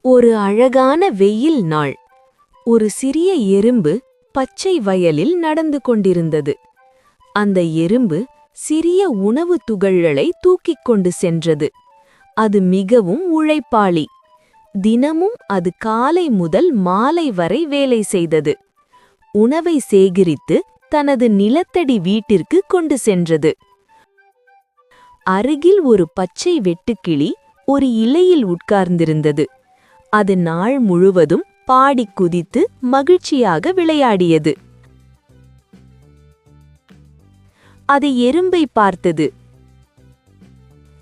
ஒரு அழகான வெயில் நாள். ஒரு சிறிய எறும்பு பச்சை வயலில் நடந்து கொண்டிருந்தது. அந்த எறும்பு சிறிய உணவு துகள்களை தூக்கிக் கொண்டு சென்றது. அது மிகவும் உழைப்பாளி. தினமும் அது காலை முதல் மாலை வரை வேலை செய்தது. உணவை சேகரித்து தனது நிலத்தடி வீட்டிற்கு கொண்டு சென்றது. அருகில் ஒரு பச்சை வெட்டுக்கிளி ஒரு இலையில் உட்கார்ந்திருந்தது. அது நாள் முழுவதும் பாடிக் குதித்து மகிழ்ச்சியாக விளையாடியது. அது எறும்பை பார்த்தது.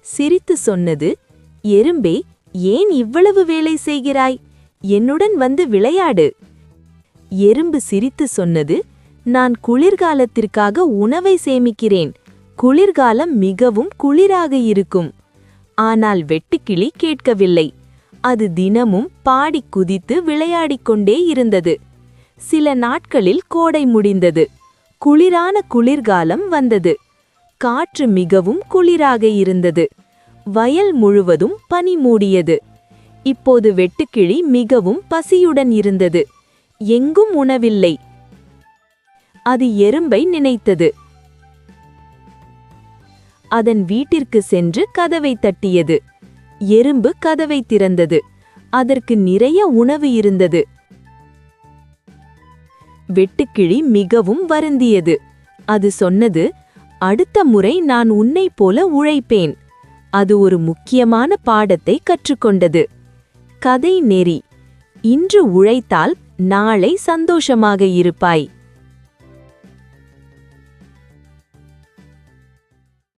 சிரித்து சொன்னது, "எறும்பே, ஏன் இவ்வளவு வேலை செய்கிறாய்? என்னுடன் வந்து விளையாடு." எறும்பு சிரித்து சொன்னது, "நான் குளிர்காலத்திற்காக உணவை சேமிக்கிறேன். குளிர்காலம் மிகவும் குளிராக இருக்கும்." ஆனால் வெட்டுக்கிளி கேட்கவில்லை. அது தினமும் பாடிக் குதித்து விளையாடிக் கொண்டே இருந்தது. சில நாட்களில் கோடை முடிந்தது. குளிரான குளிர்காலம் வந்தது. காற்று மிகவும் குளிராக இருந்தது. வயல் முழுவதும் பனி மூடியது. இப்போது வெட்டுக்கிளி மிகவும் பசியுடன் இருந்தது. எங்கும் உணவில்லை. அது எறும்பை நினைத்தது. அதன் வீட்டிற்கு சென்று கதவை தட்டியது. எறும்பு கதவை திறந்தது. அதற்கு நிறைய உணவு இருந்தது. வெட்டுக்கிளி மிகவும் வருந்தியது. அது சொன்னது, "அடுத்த முறை நான் உன்னைப் போல உழைப்பேன்." அது ஒரு முக்கியமான பாடத்தை கற்றுக்கொண்டது. கதை நெறி: இன்று உழைத்தால் நாளை சந்தோஷமாக இருப்பாய்.